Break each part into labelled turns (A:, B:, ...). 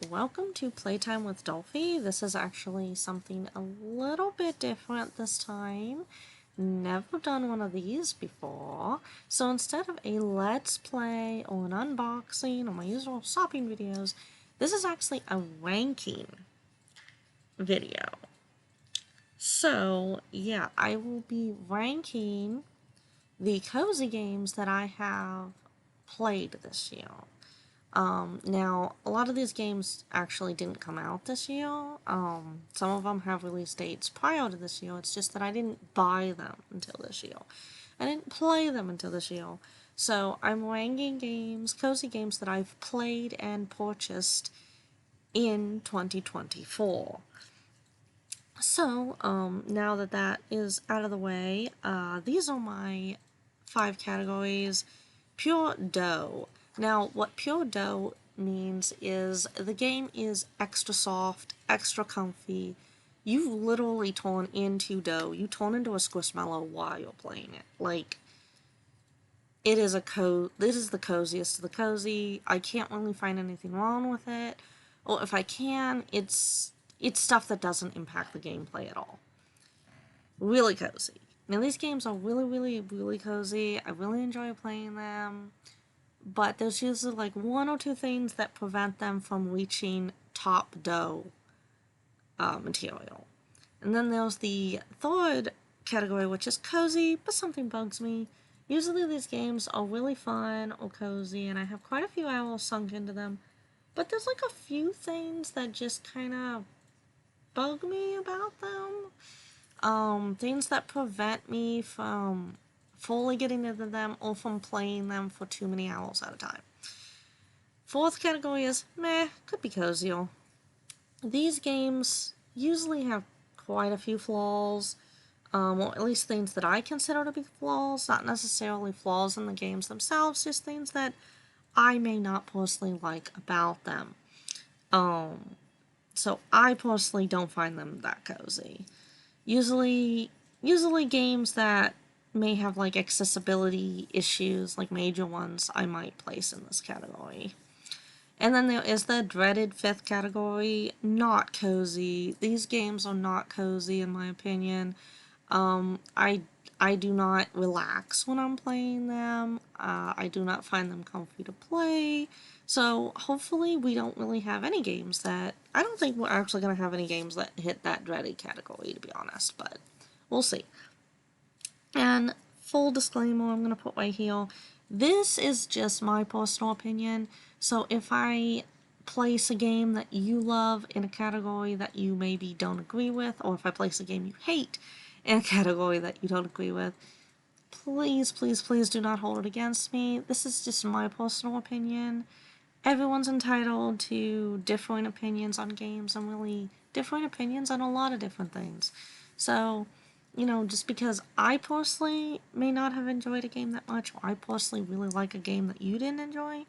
A: welcome to Playtime with Dolphy. This is actually something a little bit different this time. Never done one of these before. So instead of a let's play or an unboxing or my usual shopping videos, this is actually a ranking video. So yeah, I will be ranking the cozy games that I have played this year. Now, a lot of these games actually didn't come out this year. Some of them have release dates prior to this year. It's just that I didn't buy them until this year. I didn't play them until this year. So I'm ranking games, cozy games that I've played and purchased in 2024. So, now that that is out of the way, these are my 5 categories. Pure dough. Now, what pure dough means is the game is extra soft, extra comfy. You literally turn into dough. You turn into a squishmallow while you're playing it. Like, this is the coziest of the cozy. I can't really find anything wrong with it. Or if I can, it's stuff that doesn't impact the gameplay at all. Really cozy. Now, these games are really cozy. I really enjoy playing them. But there's usually like one or two things that prevent them from reaching top dough material. And then there's the third category, which is cozy, but something bugs me. Usually these games are really fun or cozy, and I have quite a few hours sunk into them. But there's like a few things that just kind of bug me about them. Things that prevent me from fully getting into them or from playing them for too many hours at a time. Fourth category is meh, could be cozier. These games usually have quite a few flaws, or at least things that I consider to be flaws, not necessarily flaws in the games themselves, just things that I may not personally like about them. So I personally don't find them that cozy. Usually games that may have like accessibility issues, like major ones, I might place in this category. And then there is the dreaded fifth category, not cozy. These games are not cozy in my opinion. I do not relax when I'm playing them. I do not find them comfy to play. So hopefully we don't really have any games that... I don't think we're actually going to have any games that hit that dreaded category, to be honest, but we'll see. And full disclaimer I'm going to put right here, this is just my personal opinion. So if I place a game that you love in a category that you maybe don't agree with, or if I place a game you hate in a category that you don't agree with, please do not hold it against me. This is just my personal opinion. Everyone's entitled to differing opinions on games and really differing opinions on a lot of different things. So, just because I personally may not have enjoyed a game that much, or I personally really like a game that you didn't enjoy,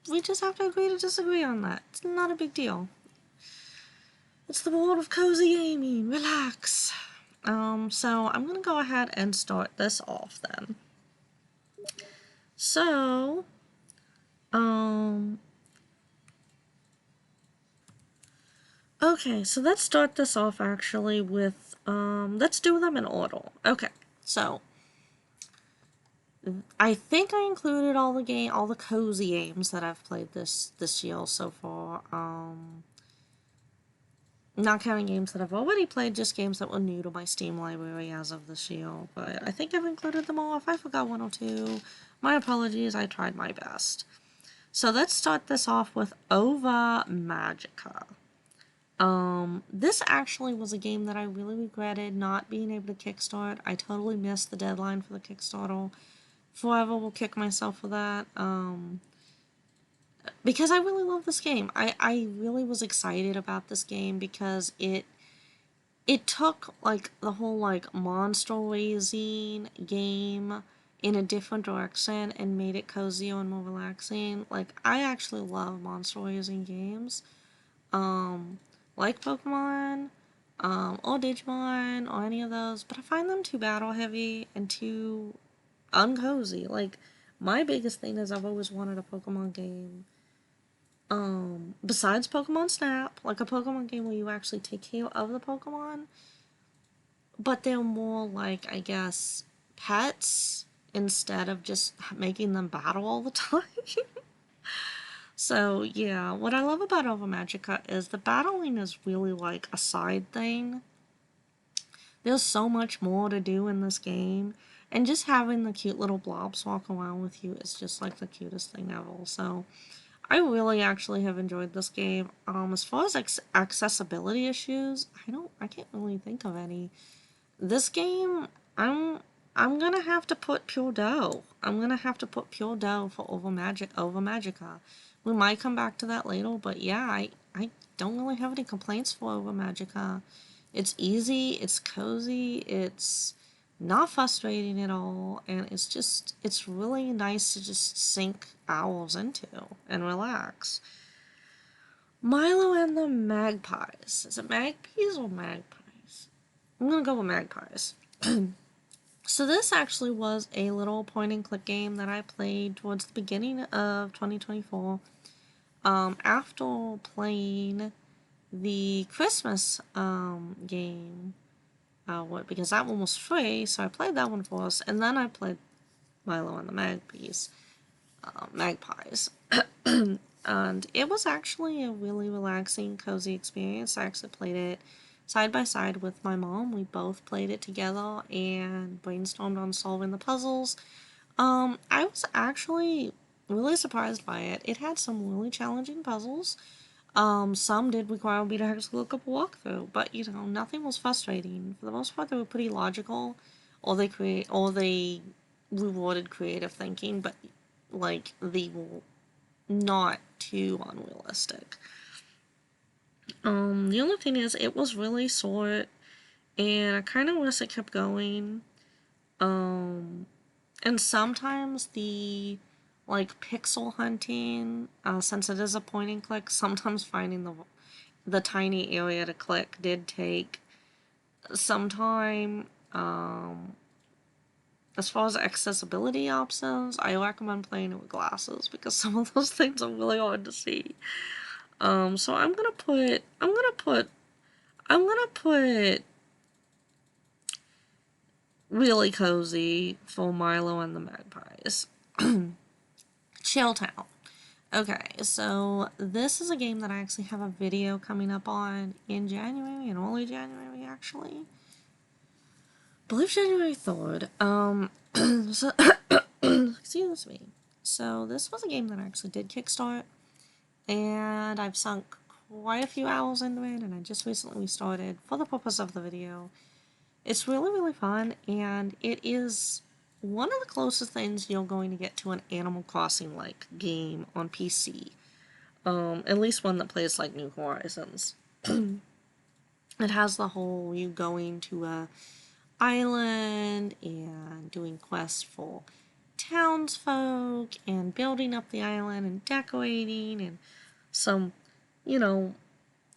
A: we just have to agree to disagree on that. It's not a big deal. It's the world of cozy gaming. Relax. So I'm gonna go ahead and start this off then. So, okay, so let's start this off actually with, let's do them in order. Okay, so I think I included all the cozy games that I've played this year so far. Not counting games that I've already played, just games that were new to my Steam library as of this year. But I think I've included them all. If I forgot one or two, my apologies, I tried my best. So let's start this off with Ova Magica. This actually was a game that I really regretted not being able to kickstart. I totally missed the deadline for the Kickstarter. Forever will kick myself for that. Because I really love this game. I really was excited about this game because it took like the whole like monster raising game in a different direction and made it cozier and more relaxing. Like, I actually love monster raising games. Like Pokemon, or Digimon, or any of those, but I find them too battle heavy and too uncozy. Like, my biggest thing is I've always wanted a Pokemon game besides Pokemon Snap, like a Pokemon game where you actually take care of the Pokemon, but they're more like, I guess, pets instead of just making them battle all the time. So, yeah, what I love about Over Magica is the battling is really like a side thing. There's so much more to do in this game, and just having the cute little blobs walk around with you is just like the cutest thing ever. So, I really actually have enjoyed this game. As far as accessibility issues, I can't really think of any. This game, I'm gonna have to put Pure Dough. I'm gonna have to put Pure Dough for Over Magica. We might come back to that later, but yeah, I don't really have any complaints for Over Magica. It's easy, it's cozy, it's not frustrating at all, and it's really nice to just sink hours into and relax. Milo and the Magpies. Is it Magpies or Magpies? I'm gonna go with Magpies. So this actually was a little point and click game that I played towards the beginning of 2024. After playing the Christmas game, because that one was free, so I played that one first, and then I played Milo and the Magpies. And it was actually a really relaxing, cozy experience. I actually played it side by side with my mom. We both played it together and brainstormed on solving the puzzles. I was actually really surprised by it. It had some really challenging puzzles. Some did require me to actually look up a walkthrough, but nothing was frustrating. For the most part, they were pretty logical, or they rewarded creative thinking, but like they were not too unrealistic. The only thing is, it was really short, and I kind of wish it kept going. And sometimes the like pixel hunting, since it is a point and click, sometimes finding the tiny area to click did take some time. As far as accessibility options, I recommend playing it with glasses because some of those things are really hard to see. So I'm gonna put really cozy for Milo and the Magpies. Chill Town. Okay, so this is a game that I actually have a video coming up on in January, in early January actually. I believe January 3rd. So excuse me. So this was a game that I actually did kickstart, and I've sunk quite a few hours into it, and I just recently restarted for the purpose of the video. It's really, really fun, and it is one of the closest things you're going to get to an Animal Crossing-like game on PC. At least one that plays like New Horizons. It has the whole you going to a island and doing quests for townsfolk and building up the island and decorating and some, you know,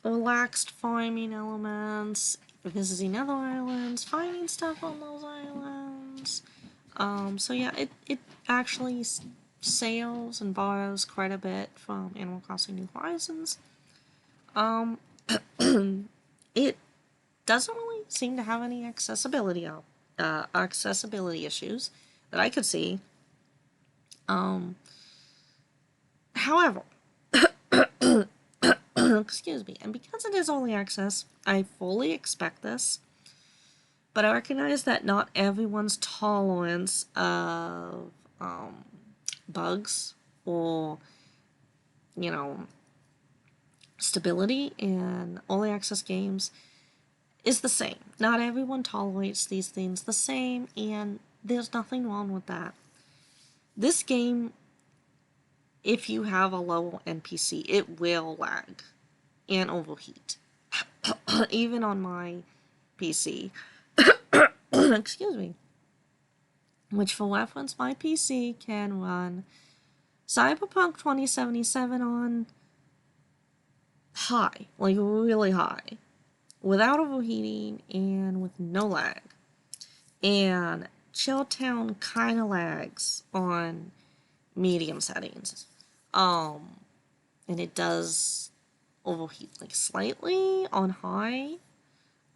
A: relaxed farming elements, visiting other islands, finding stuff on those islands. So yeah, it actually sails and borrows quite a bit from Animal Crossing New Horizons. Um, it doesn't really seem to have any accessibility issues that I could see. However, excuse me, and because it is early access, I fully expect this, but I recognize that not everyone's tolerance of bugs or, you know, stability in early access games is the same. Not everyone tolerates these things the same, and there's nothing wrong with that. This game, if you have a low NPC, it will lag and overheat. Even on my PC. Excuse me. Which, for reference, my PC can run Cyberpunk 2077 on high, like really high, without overheating and with no lag. And Chilltown kind of lags on medium settings. and it does overheat like slightly on high.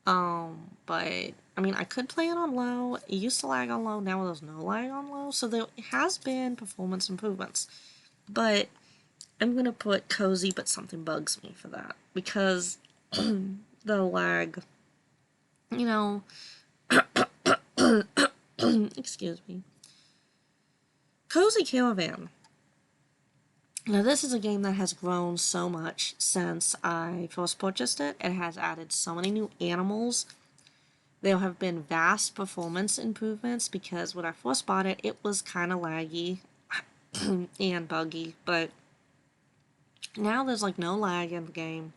A: But I mean, I could play it on low. It used to lag on low, now there's no lag on low, so there has been performance improvements. But I'm gonna put cozy, but something bugs me for that because the lag, you know, excuse me. Cozy Caravan. Now, this is a game that has grown so much since I first purchased it. It has added so many new animals. There have been vast performance improvements because when I first bought it, it was kind of laggy and buggy, but now there's like no lag in the game.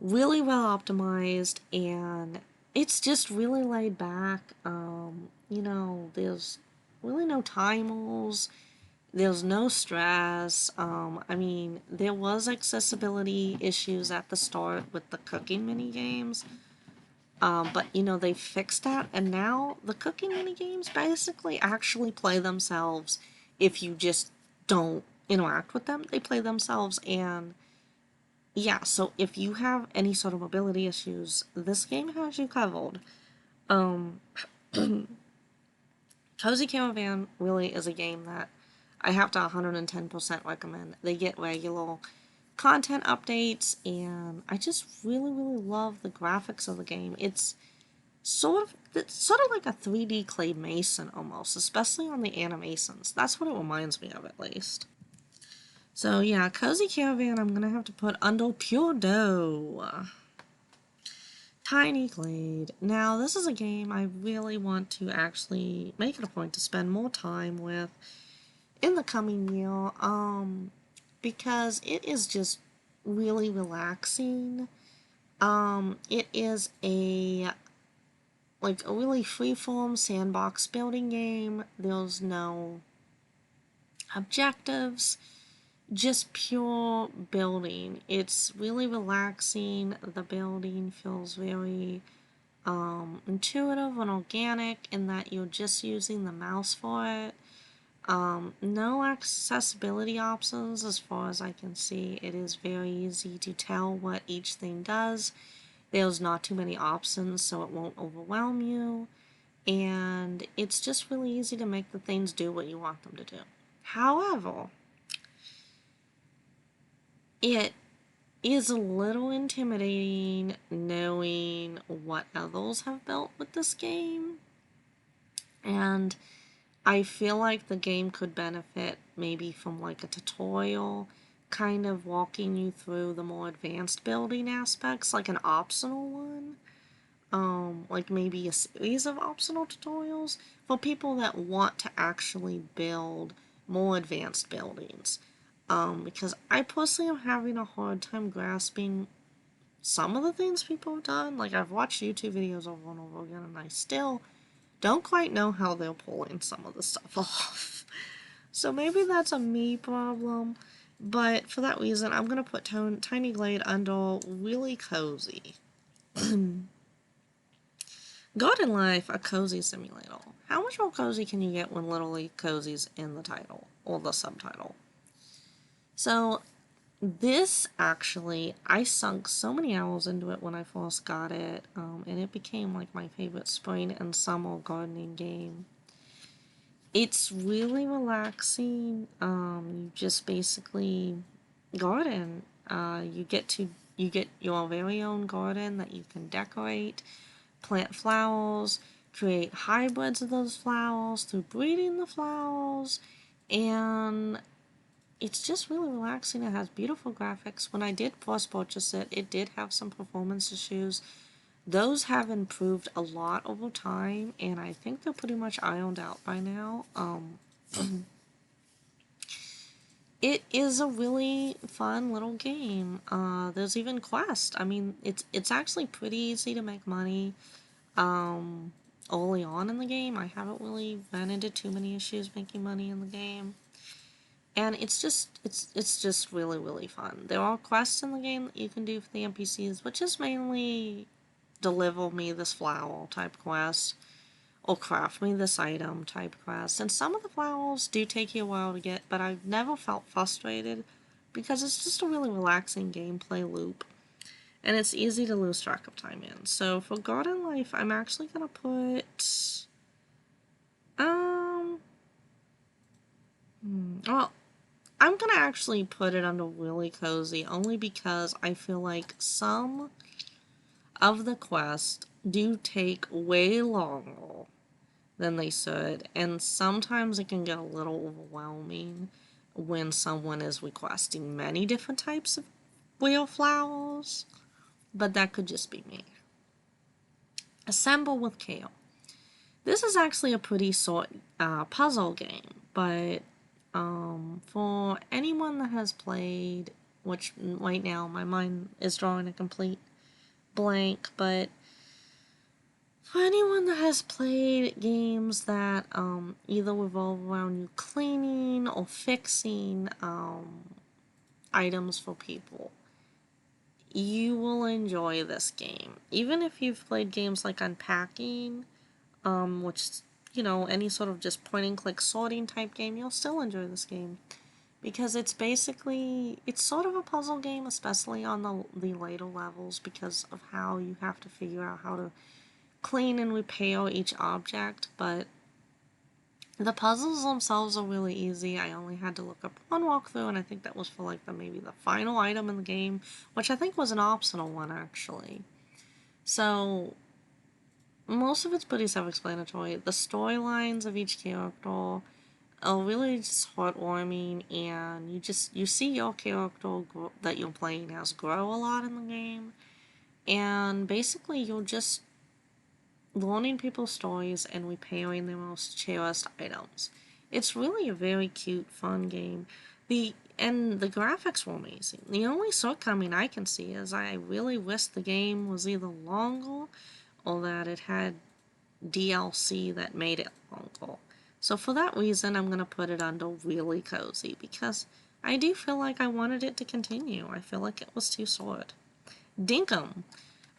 A: Really well optimized, and it's just really laid back. There's really no timers. There's no stress. I mean, there was accessibility issues at the start with the cooking mini games, but they fixed that, and now the cooking mini games basically actually play themselves. If you just don't interact with them, they play themselves, and yeah. So if you have any sort of mobility issues, this game has you covered. Um, Cozy Caravan really is a game that I have to 110% recommend. They get regular content updates, and I just really, really love the graphics of the game. It's sort of like a 3D Clay Mason almost, especially on the animations. That's what it reminds me of, at least. So yeah, Cozy Caravan I'm gonna have to put under Pure Dough. Tiny Glade. Now, this is a game I really want to actually make it a point to spend more time with in the coming year, because it is just really relaxing. It is a really freeform sandbox building game. There's no objectives, just pure building. It's really relaxing. The building feels very intuitive and organic in that you're just using the mouse for it. No accessibility options as far as I can see. It is very easy to tell what each thing does. There's not too many options, so it won't overwhelm you. And it's just really easy to make the things do what you want them to do. However, it is a little intimidating knowing what others have built with this game. And I feel like the game could benefit maybe from like a tutorial, kind of walking you through the more advanced building aspects, like an optional one. Like maybe a series of optional tutorials for people that want to actually build more advanced buildings. Because I personally am having a hard time grasping some of the things people have done. Like, I've watched YouTube videos over and over again, and I still don't quite know how they're pulling some of the stuff off. So maybe that's a me problem, but for that reason, I'm going to put Tiny Glade under really cozy. Garden Life, a cozy simulator. How much more cozy can you get when literally cozy's in the title, or the subtitle? So, this actually, I sunk so many hours into it when I first got it, and it became like my favorite spring and summer gardening game. It's really relaxing. You just basically garden. You get your very own garden that you can decorate, plant flowers, create hybrids of those flowers through breeding the flowers, and it's just really relaxing. It has beautiful graphics. When I did first purchase it, it did have some performance issues. Those have improved a lot over time, and I think they're pretty much ironed out by now. It is a really fun little game. There's even quests. I mean, it's actually pretty easy to make money early on in the game. I haven't really run into too many issues making money in the game. And it's just really, really fun. There are quests in the game that you can do for the NPCs, which is mainly deliver me this flower type quest, or craft me this item type quest. And some of the flowers do take you a while to get, but I've never felt frustrated because it's just a really relaxing gameplay loop. And it's easy to lose track of time in. So for Garden Life, I'm actually gonna put well, I'm gonna actually put it under really cozy only because I feel like some of the quests do take way longer than they should, and sometimes it can get a little overwhelming when someone is requesting many different types of wildflowers, but that could just be me. Assemble with Kale. This is actually a pretty short puzzle game, but for anyone that has played, which right now my mind is drawing a complete blank, but for anyone that has played games that either revolve around you cleaning or fixing items for people, you will enjoy this game. Even if you've played games like Unpacking, which, you know, any sort of just point and click sorting type game, you'll still enjoy this game. Because it's basically, it's sort of a puzzle game, especially on the later levels, because of how you have to figure out how to clean and repair each object, but the puzzles themselves are really easy. I only had to look up one walkthrough, and I think that was for like maybe the final item in the game, which I think was an optional one actually. So most of it's pretty self-explanatory. The storylines of each character are really just heartwarming, and you see your character that you're playing as grow a lot in the game, and basically you're just learning people's stories and repairing their most cherished items. It's really a very cute, fun game. The graphics were amazing. The only shortcoming I can see is I really wish the game was either longer or that it had DLC that made it longer. So for that reason, I'm going to put it under really cozy because I do feel like I wanted it to continue. I feel like it was too short. Dinkum.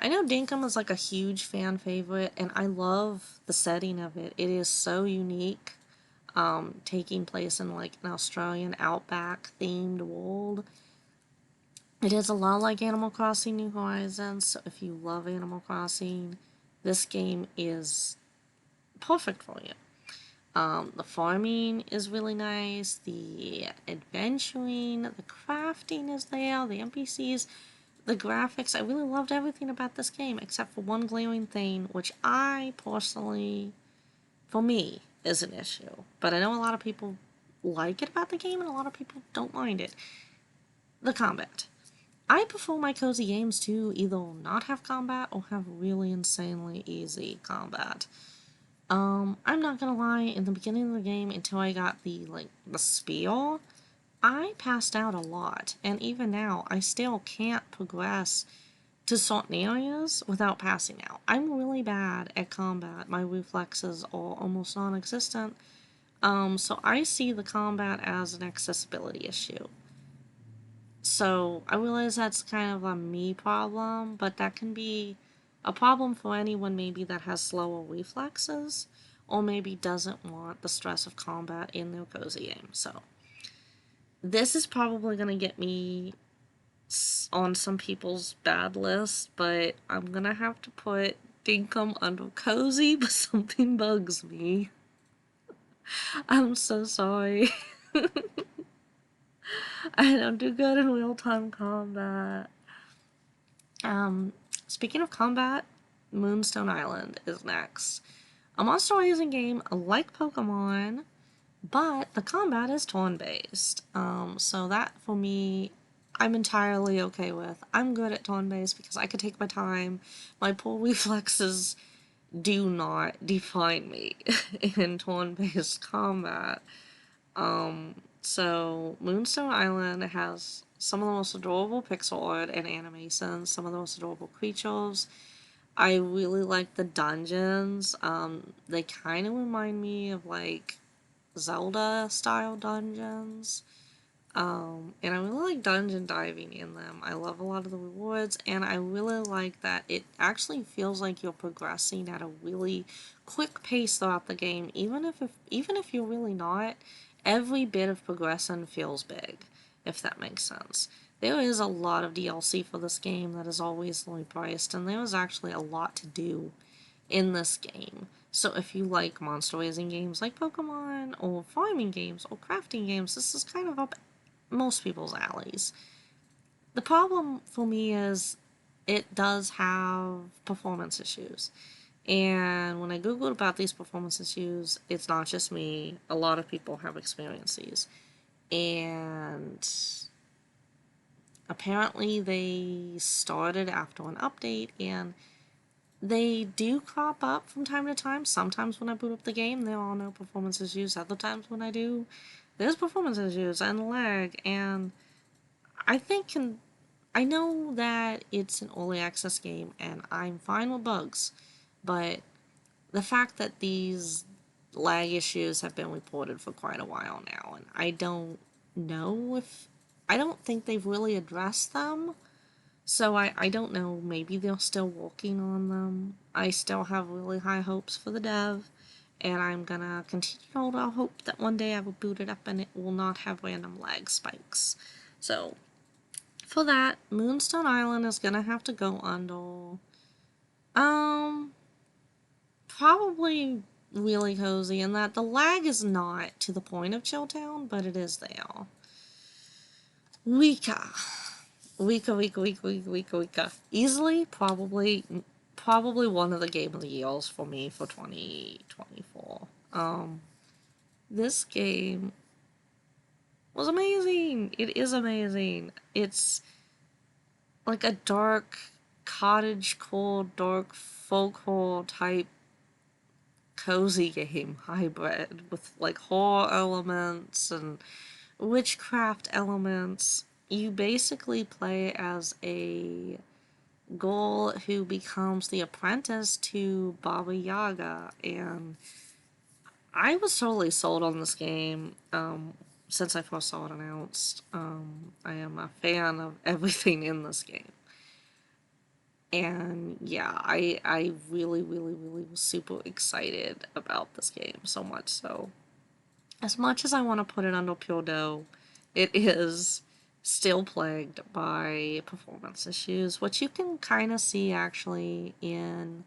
A: I know Dinkum is like a huge fan favorite, and I love the setting of it. It is so unique, taking place in like an Australian outback themed world. It is a lot like Animal Crossing New Horizons, so if you love Animal Crossing, this game is perfect for you. The farming is really nice, the adventuring, the crafting is there, the NPCs, the graphics. I really loved everything about this game except for one glaring thing, which I personally, for me, is an issue. But I know a lot of people like it about the game and a lot of people don't mind it. The combat. I prefer my cozy games to either not have combat or have really insanely easy combat. I'm not gonna lie, in the beginning of the game, until I got the spear, I passed out a lot, and even now, I still can't progress to certain areas without passing out. I'm really bad at combat. My reflexes are almost non-existent, so I see the combat as an accessibility issue. So I realize that's kind of a me problem, but that can be a problem for anyone maybe that has slower reflexes or maybe doesn't want the stress of combat in their cozy game. So this is probably going to get me on some people's bad list, but I'm going to have to put Dinkum under cozy, but something bugs me. I'm so sorry. I don't do good in real-time combat. Speaking of combat, Moonstone Island is next. A monster raising game like Pokemon, but the combat is turn-based. So that, for me, I'm entirely okay with. I'm good at turn-based because I can take my time. My pull reflexes do not define me in turn-based combat. So Moonstone Island has some of the most adorable pixel art and animations, some of the most adorable creatures. I really like the dungeons. They kind of remind me of like Zelda style dungeons. And I really like dungeon diving in them. I love a lot of the rewards, and I really like that it actually feels like you're progressing at a really quick pace throughout the game. Even if you're really not, every bit of progression feels big. if that makes sense. There is a lot of DLC for this game that is always low priced, and there is actually a lot to do in this game. So if you like monster raising games like Pokemon, or farming games, or crafting games, this is kind of up most people's alleys. The problem for me is it does have performance issues. And when I Googled about these performance issues, it's not just me. A lot of people have experienced these. And apparently they started after an update, and they do crop up from time to time. Sometimes when I boot up the game, there are no performance issues. Other times when I do, there's performance issues and lag. And I think I know that it's an early access game, and I'm fine with bugs, but the fact that these lag issues have been reported for quite a while now, and I don't know if I don't think they've really addressed them. So I don't know, maybe they're still working on them. I still have really high hopes for the dev, and I'm gonna continue to hope that one day I will boot it up and it will not have random lag spikes. So for that, Moonstone Island is gonna have to go under probably really cozy, in that the lag is not to the point of Chilltown, but it is there. Wika. Wika. Easily, probably one of the game of the years for me for 2024. This game was amazing. It is amazing. It's like a dark cottagecore, dark folk horror type cozy game hybrid with like horror elements and witchcraft elements. You basically play as a girl who becomes the apprentice to Baba Yaga, and I was totally sold on this game since I first saw it announced. I am a fan of everything in this game. And yeah, I really was super excited about this game, so much so. As much as I want to put it under Pure Dough, it is still plagued by performance issues, which you can kind of see actually in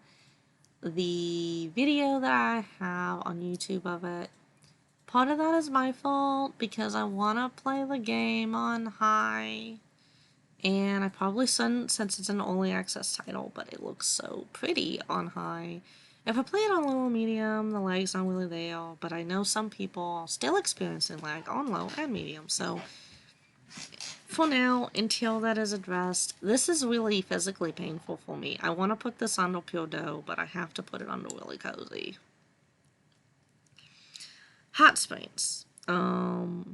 A: the video that I have on YouTube of it. Part of that is my fault because I want to play the game on high, and I probably shouldn't since it's an early access title, but it looks so pretty on high. If I play it on low or medium, the lag's not really there, but I know some people are still experiencing lag on low and medium, so for now, until that is addressed, this is really physically painful for me. I want to put this under Pure Dough, but I have to put it under Really Cozy. Hot Springs.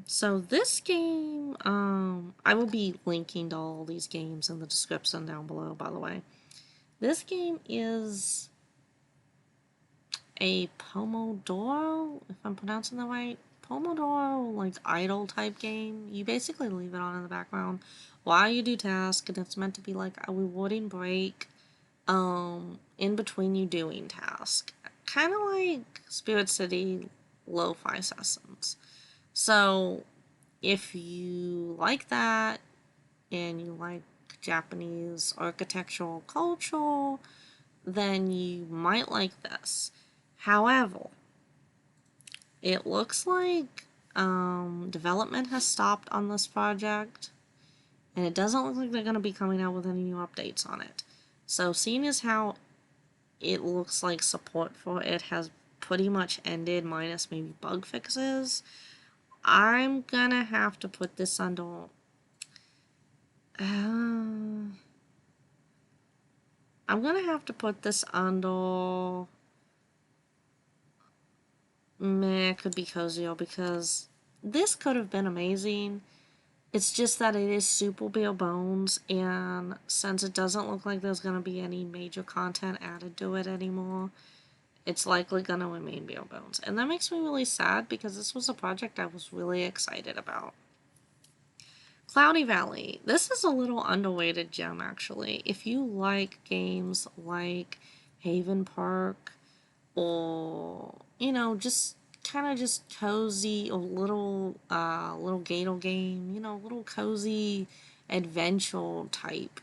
A: So this game, I will be linking to all these games in the description down below, by the way. This game is a Pomodoro, if I'm pronouncing that right. Pomodoro, like, idle type game. You basically leave it on in the background while you do tasks, and it's meant to be like a rewarding break, in between you doing tasks. Kind of like Spirit City lo-fi sessions. So, if you like that, and you like Japanese architectural culture, then you might like this. However, it looks like development has stopped on this project, and it doesn't look like they're going to be coming out with any new updates on it. So, seeing as how it looks like support for it has pretty much ended, minus maybe bug fixes, I'm gonna have to put this under. I'm gonna have to put this under. Meh, it could be cozier, because this could have been amazing. It's just that it is super bare bones, and since it doesn't look like there's gonna be any major content added to it anymore, it's likely gonna remain bare bones. And that makes me really sad because this was a project I was really excited about. Cloudy Valley. This is a little underrated gem, actually. If you like games like Haven Park, or, just kind of just cozy, a little Gato game, little cozy adventure type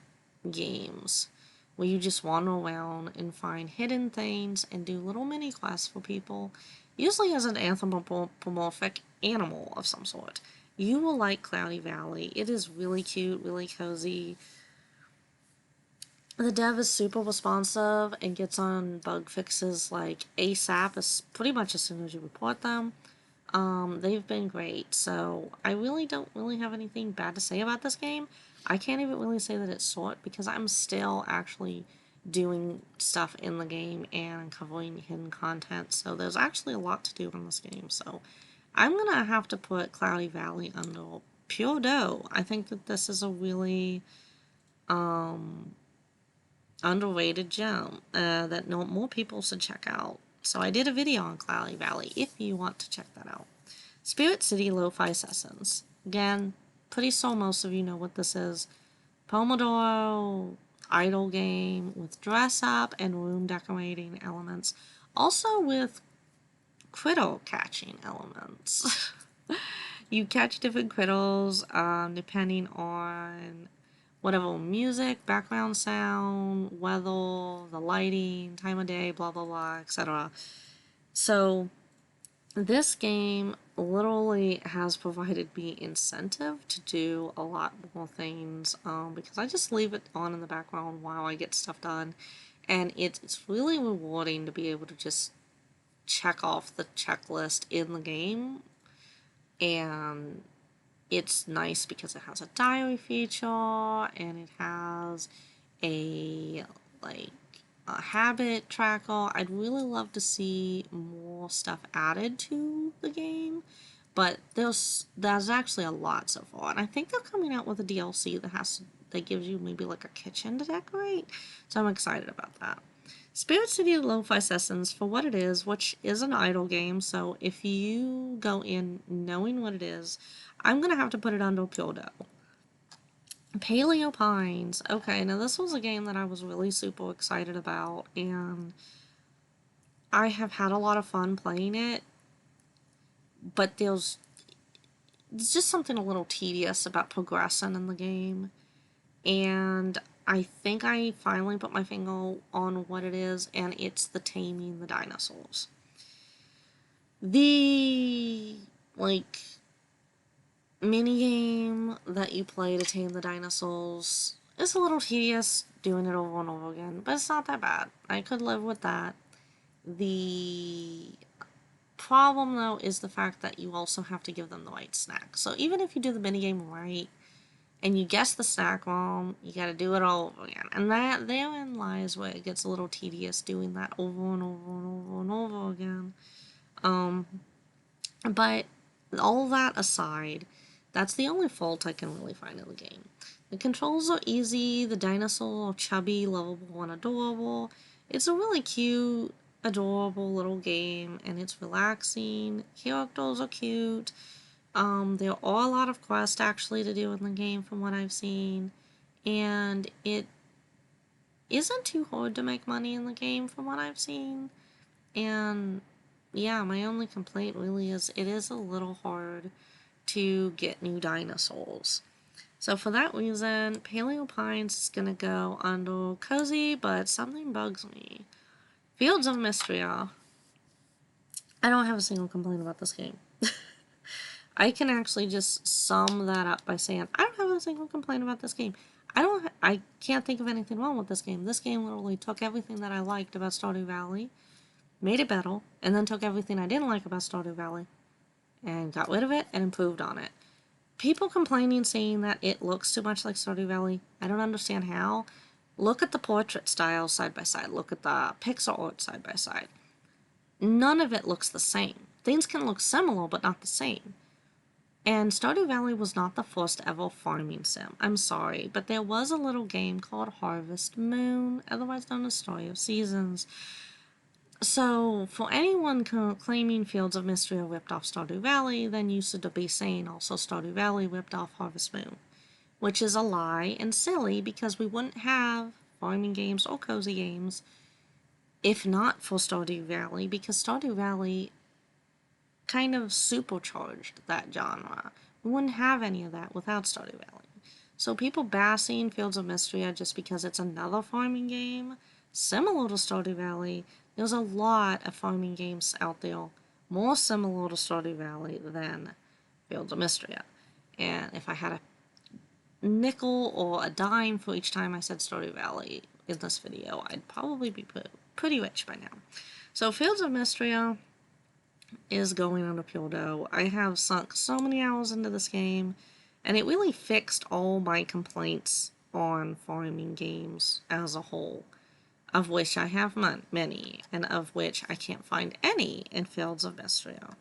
A: games where you just wander around and find hidden things and do little mini quests for people, usually as an anthropomorphic animal of some sort. You will like Cloudy Valley. It is really cute, really cozy. The dev is super responsive and gets on bug fixes like ASAP, as pretty much as soon as you report them. They've been great, so I really don't really have anything bad to say about this game. I can't even really say that it's short because I'm still actually doing stuff in the game and uncovering hidden content, so there's actually a lot to do in this game. So I'm gonna have to put Cloudy Valley under pure dough. I think that this is a really underrated gem that more people should check out. So I did a video on Cloudy Valley if you want to check that out. Spirit City Lo-Fi Sessions. Again, pretty sure most of you know what this is. Pomodoro idle game with dress up and room decorating elements. Also with critter catching elements. You catch different critters depending on whatever music, background sound, weather, the lighting, time of day, blah blah blah, etc. So this game literally has provided me incentive to do a lot more things because I just leave it on in the background while I get stuff done, and it's really rewarding to be able to just check off the checklist in the game. And it's nice because it has a diary feature and it has a like a habit tracker. I'd really love to see more stuff added to the game, but there's actually a lot so far, and I think they're coming out with a DLC that gives you maybe like a kitchen to decorate. So I'm excited about that. Spirit City Lo-Fi Sessions, for what it is, which is an idle game, so if you go in knowing what it is, I'm going to have to put it under pure dough. Paleo Pines. Okay, now this was a game that I was really super excited about, and I have had a lot of fun playing it, but there's just something a little tedious about progressing in the game, and I think I finally put my finger on what it is, and it's the taming the dinosaurs. The, like, mini game that you play to tame the dinosaurs is a little tedious doing it over and over again, but it's not that bad. I could live with that. The problem, though, is the fact that you also have to give them the right snack. So even if you do the minigame right, and you guess the snack wrong, you gotta do it all over again. And that therein lies where it gets a little tedious doing that over and over and over and over again. But all that aside, that's the only fault I can really find in the game. The controls are easy, the dinosaurs are chubby, lovable, and adorable. It's a really cute, adorable little game, and it's relaxing. Characters are cute. There are a lot of quests actually to do in the game from what I've seen, and it isn't too hard to make money in the game from what I've seen. And yeah, my only complaint really is it is a little hard to get new dinosaurs. So for that reason, Paleo Pines is gonna go under cozy, but something bugs me. Fields of Mystria. I don't have a single complaint about this game. I can actually just sum that up by saying I don't have a single complaint about this game. I can't think of anything wrong with this game. This game literally took everything that I liked about Stardew Valley, made it better, and then took everything I didn't like about Stardew Valley and got rid of it and improved on it. People complaining saying that it looks too much like Stardew Valley. I don't understand how. Look at the portrait styles side by side. Look at the pixel art side by side. None of it looks the same. Things can look similar, but not the same. And Stardew Valley was not the first ever farming sim. I'm sorry, but there was a little game called Harvest Moon, otherwise known as Story of Seasons. So, for anyone claiming Fields of Mystria ripped off Stardew Valley, then you should be saying also Stardew Valley ripped off Harvest Moon. Which is a lie and silly because we wouldn't have farming games or cozy games if not for Stardew Valley, because Stardew Valley kind of supercharged that genre. We wouldn't have any of that without Stardew Valley. So people bashing Fields of Mystria just because it's another farming game, similar to Stardew Valley. There's a lot of farming games out there more similar to Stardew Valley than Fields of Mystria. And if I had a nickel or a dime for each time I said Stardew Valley in this video, I'd probably be pretty rich by now. So Fields of Mystria is going on a pure dough. I have sunk so many hours into this game, and it really fixed all my complaints on farming games as a whole, of which I have many, and of which I can't find any in Fields of Mystria.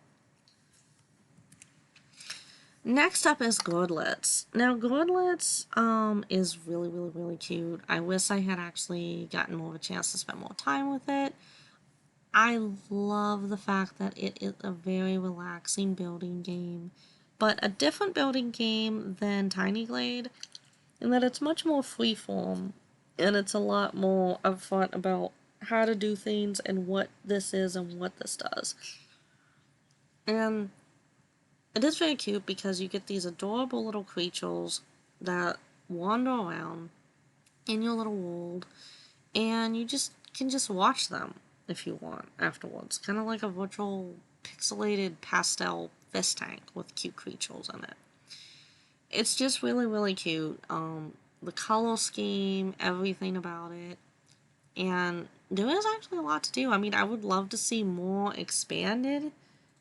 A: Next up is Goodlets. Now, Goodlets is really cute. I wish I had actually gotten more of a chance to spend more time with it. I love the fact that it is a very relaxing building game, but a different building game than Tiny Glade, in that it's much more freeform, and it's a lot more upfront about how to do things and what this is and what this does. And it is very cute because you get these adorable little creatures that wander around in your little world, and you can just watch them if you want afterwards. Kind of like a virtual pixelated pastel fish tank with cute creatures in it. It's just really cute. The color scheme, everything about it. And there is actually a lot to do. I mean, I would love to see more expanded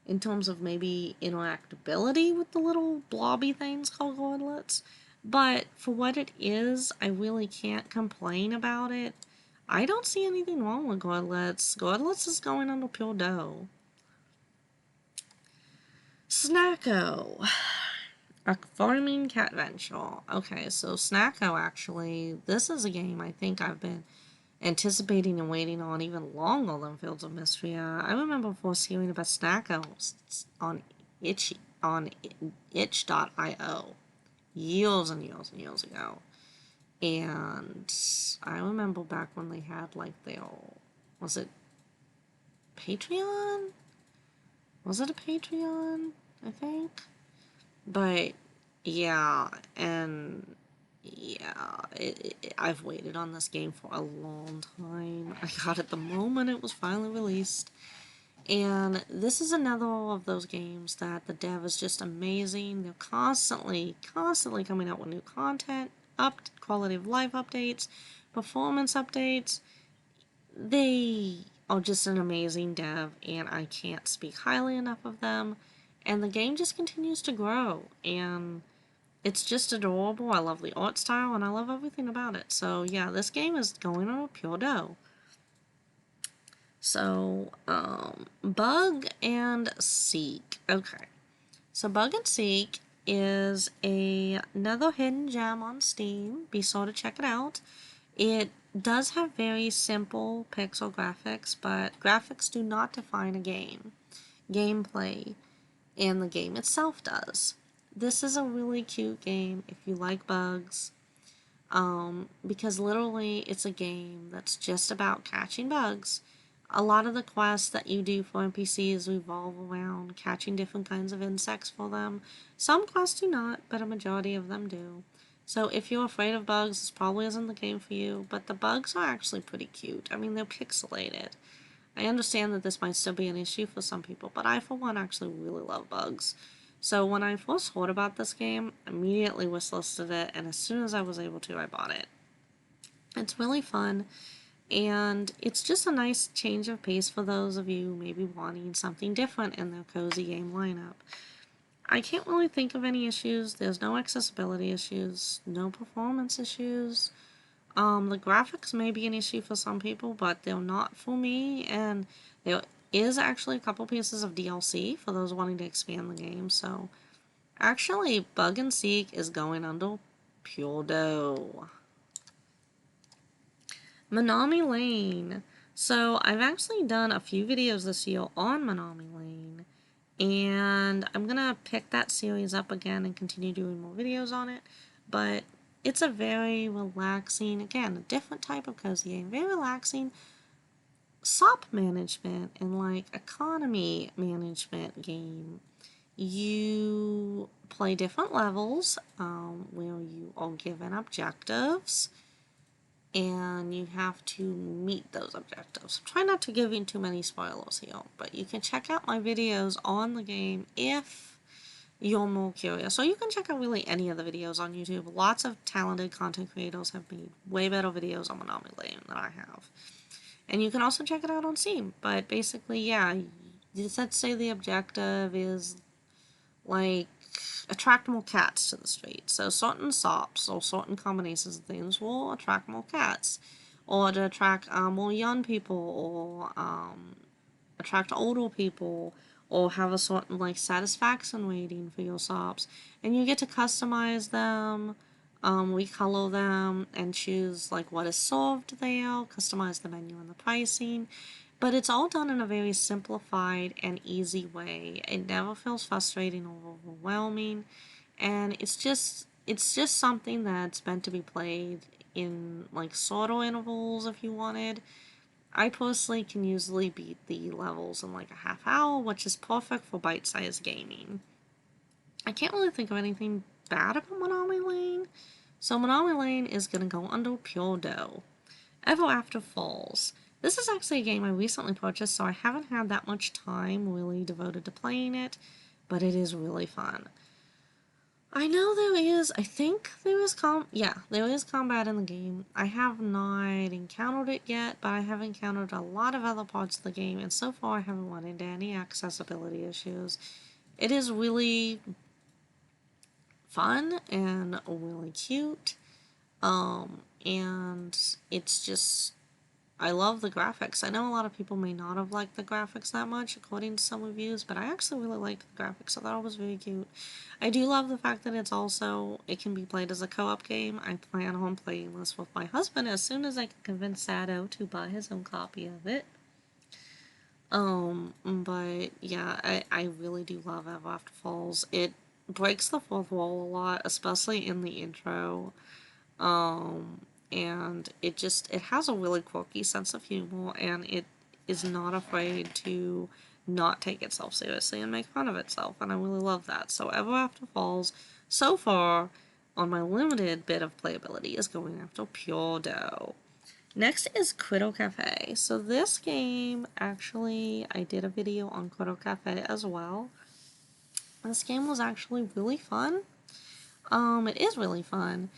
A: in terms of maybe interactability with the little blobby things called Goodlets. But for what it is, I really can't complain about it. I don't see anything wrong with Goodlets. Goodlets is going on the pure dough. Snacko. A farming cat venture. Okay, so Snacko actually, this is a game I think I've been anticipating and waiting on even longer than Fields of Mystria. I remember first hearing about Snacko on itch.io years and years ago. And I remember back when they had like their, was it Patreon? Was it a Patreon? I think. But yeah, and yeah, I've waited on this game for a long time. I got it the moment it was finally released. And this is another of those games that the dev is just amazing. They're constantly coming out with new content, quality of life updates, performance updates. They are just an amazing dev, and I can't speak highly enough of them. And the game just continues to grow, and it's just adorable. I love the art style, and I love everything about it. So yeah, this game is going on a pure dough. So, Bug and Seek. Okay. So Bug and Seek is another hidden gem on Steam. Be sure to check it out. It does have very simple pixel graphics, but graphics do not define a game. Gameplay and the game itself does. This is a really cute game if you like bugs, because literally it's a game that's just about catching bugs. A lot of the quests that you do for NPCs revolve around catching different kinds of insects for them. Some quests do not, but a majority of them do. So if you're afraid of bugs, this probably isn't the game for you, but the bugs are actually pretty cute. I mean, they're pixelated. I understand that this might still be an issue for some people, but I, for one, actually really love bugs. So when I first heard about this game, I immediately wishlisted it, and as soon as I was able to, I bought it. It's really fun, and it's just a nice change of pace for those of you maybe wanting something different in their cozy game lineup. I can't really think of any issues. There's no accessibility issues, no performance issues. The graphics may be an issue for some people, but they're not for me, and there is actually a couple pieces of DLC for those wanting to expand the game, so actually Bug and Seek is going under pure dough. Menominee Lane. So I've actually done a few videos this year on Menominee Lane, and I'm gonna pick that series up again and continue doing more videos on it, but it's a very relaxing, again, a different type of cozy game, very relaxing, SOP management and like economy management game. You play different levels where you are given objectives and you have to meet those objectives. Try not to give you too many spoilers here, but you can check out my videos on the game if you're more curious. So you can check out really any of the videos on YouTube. Lots of talented content creators have made way better videos on Monopoly Lane than I have. And you can also check it out on Steam. But basically, yeah, let's say the objective is like attract more cats to the street. So certain SOPs or certain combinations of things will attract more cats. Or to attract more young people or attract older people or have a certain like satisfaction rating for your SOPs. And you get to customize them, recolor them, and choose like what is served there, customize the menu and the pricing. But it's all done in a very simplified and easy way. It never feels frustrating or overwhelming. And it's just something that's meant to be played in like shorter intervals if you wanted. I personally can usually beat the levels in like a half hour, which is perfect for bite-sized gaming. I can't really think of anything bad about Monopoly Lane, so Monopoly Lane is gonna go under Pure Dough. Ever After Falls. This is actually a game I recently purchased, so I haven't had that much time really devoted to playing it, but it is really fun. I know I think there is there is combat in the game. I have not encountered it yet, but I have encountered a lot of other parts of the game, and so far I haven't run into any accessibility issues. It is really fun and really cute, and it's just I love the graphics. I know a lot of people may not have liked the graphics that much, according to some reviews, but I actually really liked the graphics. I thought it was very cute. I do love the fact that it can be played as a co-op game. I plan on playing this with my husband as soon as I can convince Sado to buy his own copy of it. But yeah, I really do love Ever After Falls. It breaks the fourth wall a lot, especially in the intro. Um, and it has a really quirky sense of humor, and it is not afraid to not take itself seriously and make fun of itself, and I really love that. So Ever After Falls, so far, on my limited bit of playability, is going after Pure Dough. Next is Crito Cafe. So this game, actually, I did a video on Crito Cafe as well. This game was actually really fun. It is really fun.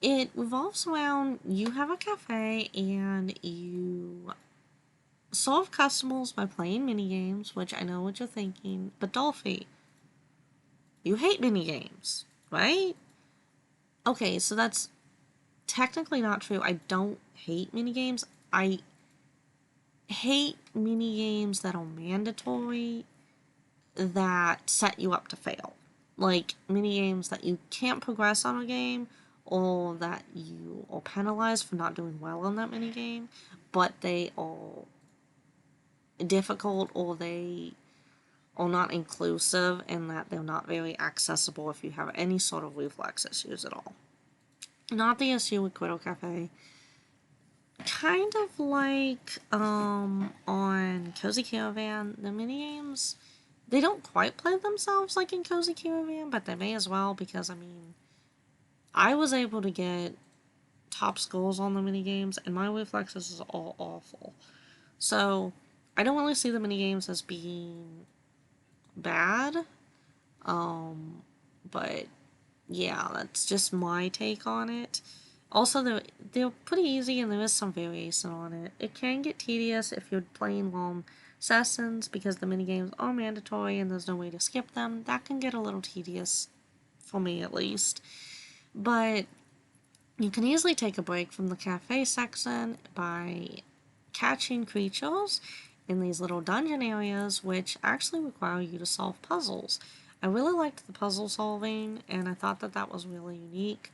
A: It revolves around you have a cafe and you solve customers by playing mini games, which I know what you're thinking, but Dolphy, you hate mini games, right? Okay, so that's technically not true. I don't hate mini games. I hate mini games that are mandatory that set you up to fail. Like mini games that you can't progress on a game or that you are penalized for not doing well on that mini game, but they are difficult or they are not inclusive and that they're not very accessible if you have any sort of reflex issues at all. Not the issue with Crito Cafe. Kind of like on Cozy Caravan, the minigames, they don't quite play themselves like in Cozy Caravan, but they may as well because, I mean, I was able to get top scores on the minigames and my reflexes is all awful. So, I don't really see the minigames as being bad, but yeah, that's just my take on it. Also, they're pretty easy and there is some variation on it. It can get tedious if you're playing long sessions because the minigames are mandatory and there's no way to skip them. That can get a little tedious, for me at least. But you can easily take a break from the cafe section by catching creatures in these little dungeon areas, which actually require you to solve puzzles. I really liked the puzzle solving, and I thought that that was really unique.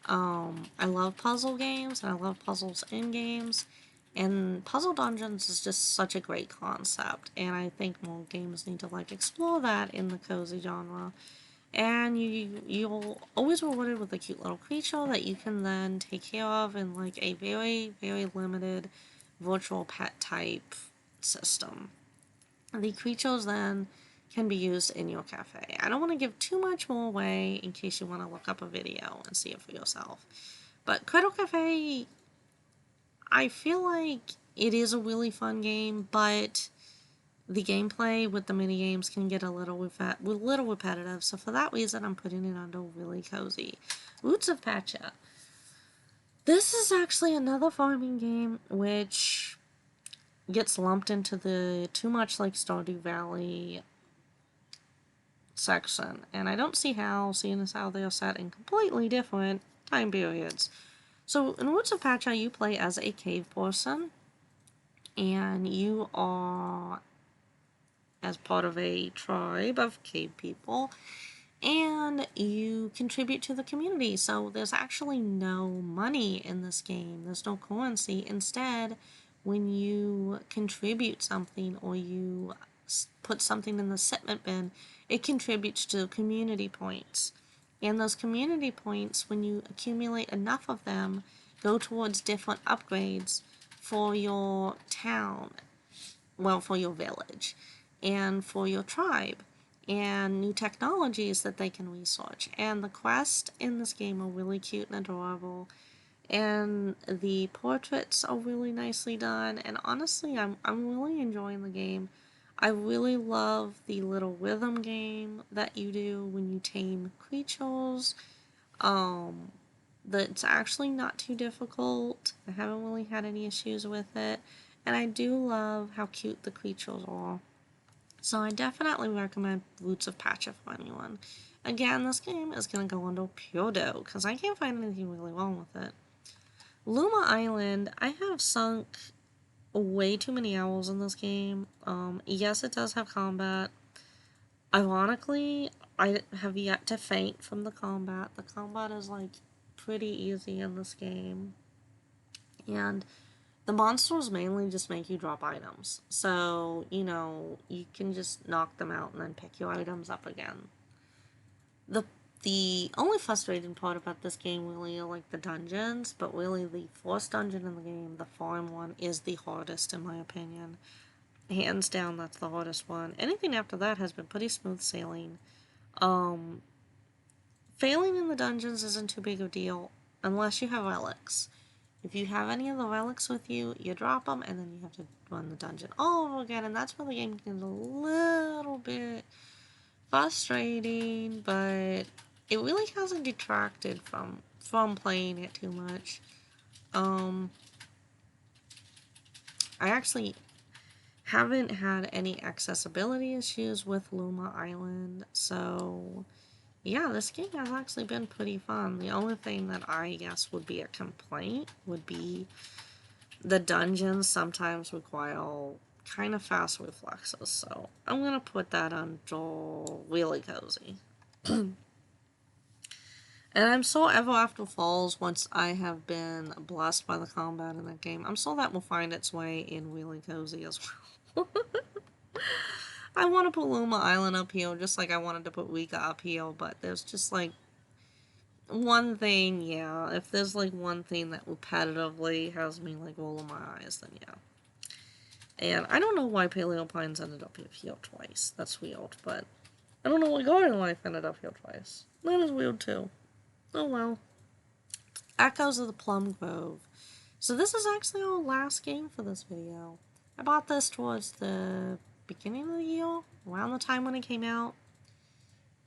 A: I love puzzle games, and I love puzzles in games, and Puzzle Dungeons is just such a great concept, and I think more games need to, like, explore that in the cozy genre. And you'll always rewarded with a cute little creature that you can then take care of in, like, a very, very limited virtual pet type system. The creatures then can be used in your cafe. I don't want to give too much more away in case you want to look up a video and see it for yourself. But Cradle Cafe, I feel like it is a really fun game, but the gameplay with the mini games can get a little repetitive. So for that reason, I'm putting it under really cozy. Roots of Pacha. This is actually another farming game which gets lumped into the too much like Stardew Valley section, and I don't see how, seeing as how they are set in completely different time periods. So in Roots of Pacha, you play as a cave person, and you are as part of a tribe of cave people, and you contribute to the community. So there's actually no money in this game. There's no currency. Instead, when you contribute something or you put something in the shipment bin, it contributes to community points. And those community points, when you accumulate enough of them, go towards different upgrades for your town, well, for your village, and for your tribe, and new technologies that they can research. And the quests in this game are really cute and adorable, and the portraits are really nicely done, and honestly, I'm really enjoying the game. I really love the little rhythm game that you do when you tame creatures. That's actually not too difficult. I haven't really had any issues with it, and I do love how cute the creatures are. So I definitely recommend Roots of Pacha for anyone. Again, this game is going to go under pure dough, because I can't find anything really wrong with it. Luma Island, I have sunk way too many hours in this game. Yes, it does have combat. Ironically, I have yet to faint from the combat. The combat is like pretty easy in this game. And the monsters mainly just make you drop items. So, you can just knock them out and then pick your items up again. The only frustrating part about this game really are like the dungeons, but really the first dungeon in the game, the farm one, is the hardest in my opinion. Hands down, that's the hardest one. Anything after that has been pretty smooth sailing. Failing in the dungeons isn't too big a deal unless you have relics. If you have any of the relics with you, you drop them, and then you have to run the dungeon all over again, and that's where the game gets a little bit frustrating, but it really hasn't detracted from playing it too much. I actually haven't had any accessibility issues with Luma Island, so yeah, this game has actually been pretty fun. The only thing that I guess would be a complaint would be the dungeons sometimes require kind of fast reflexes, so I'm gonna put that under really cozy. And I'm sure Ever After Falls, once I have been blessed by the combat in that game, I'm sure that will find its way in really cozy as well. I want to put Luma Island up here, just like I wanted to put Rika up here, but there's just like one thing, yeah. If there's like one thing that repetitively has me like rolling my eyes, then yeah. And I don't know why Paleo Pines ended up here twice. That's weird, but I don't know why Garden Life ended up here twice. That is weird too. Oh well. Echoes of the Plum Grove. So this is actually our last game for this video. I bought this towards the beginning of the year, around the time when it came out,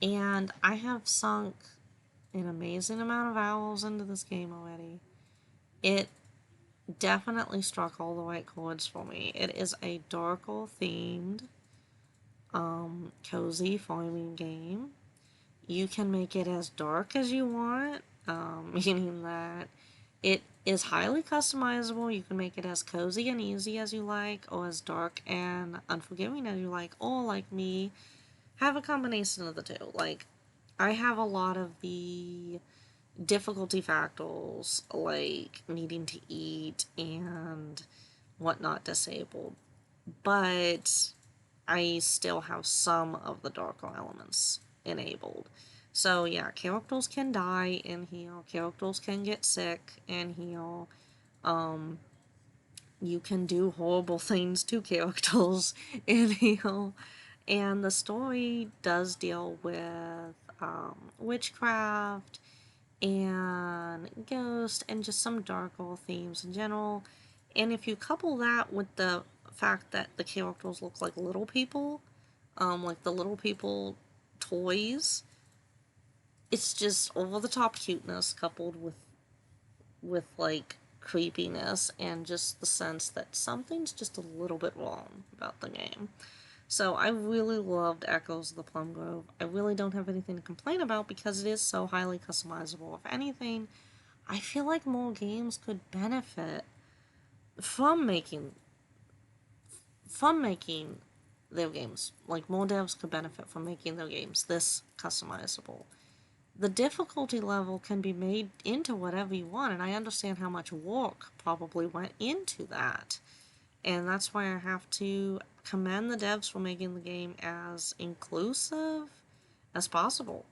A: and I have sunk an amazing amount of hours into this game already. It definitely struck all the right chords for me. It is a darker themed, cozy farming game. You can make it as dark as you want, meaning that it is highly customizable. You can make it as cozy and easy as you like, or as dark and unforgiving as you like, or like me, have a combination of the two. Like, I have a lot of the difficulty factors, like needing to eat and whatnot, disabled, but I still have some of the darker elements enabled. So yeah, characters can die in here, characters can get sick in here, you can do horrible things to characters, and the story does deal with witchcraft and ghost and just some darker themes in general. And if you couple that with the fact that the characters look like little people, like the little people toys, it's just over the top cuteness coupled with like creepiness and just the sense that something's just a little bit wrong about the game. So I really loved Echoes of the Plum Grove. I really don't have anything to complain about because it is so highly customizable. If anything, I feel like more games could benefit from making their games. Like more devs could benefit from making their games this customizable. The difficulty level can be made into whatever you want, and I understand how much work probably went into that. And that's why I have to commend the devs for making the game as inclusive as possible.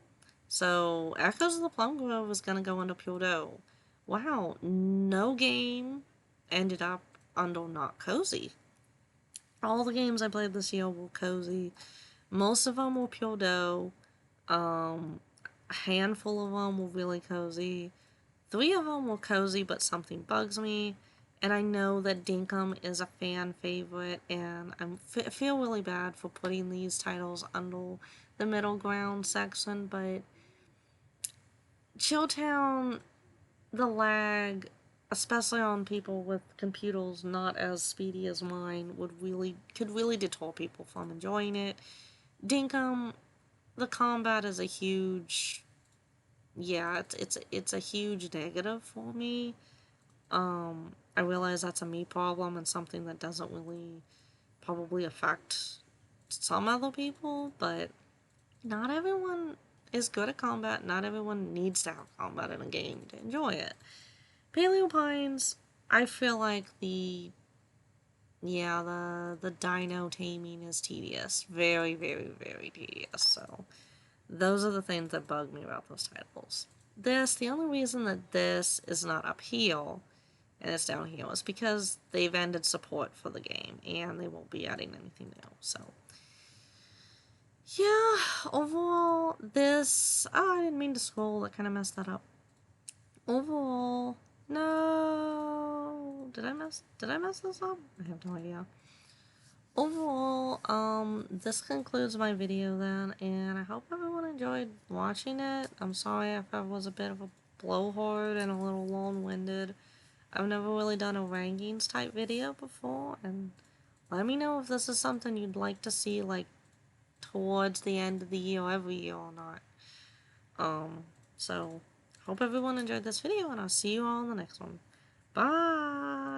A: So, Echoes of the Plum Grove is going to go under Pure Dough. Wow, no game ended up under Not Cozy. All the games I played this year were cozy. Most of them were Pure Dough. A handful of them were really cozy. 3 of them were cozy, but something bugs me. And I know that Dinkum is a fan favorite, and I feel really bad for putting these titles under the middle ground section, but Chilltown, the lag, especially on people with computers not as speedy as mine, could really deter people from enjoying it. Dinkum, the combat is a huge, yeah, it's a huge negative for me. I realize that's a me problem and something that doesn't really probably affect some other people, but not everyone is good at combat. Not everyone needs to have combat in a game to enjoy it. Paleo Pines, I feel like the dino taming is tedious. Very, very, very tedious. So those are the things that bug me about those titles. The only reason that this is not up here and it's down here is because they've ended support for the game and they won't be adding anything new. So yeah, overall, I didn't mean to scroll. That kind of messed that up. Overall, no. Did I mess this up? I have no idea. Overall, this concludes my video then, and I hope everyone enjoyed watching it. I'm sorry if I was a bit of a blowhard and a little long-winded. I've never really done a rankings type video before, and let me know if this is something you'd like to see, like, towards the end of the year, every year or not. So, hope everyone enjoyed this video, and I'll see you all in the next one. Bye!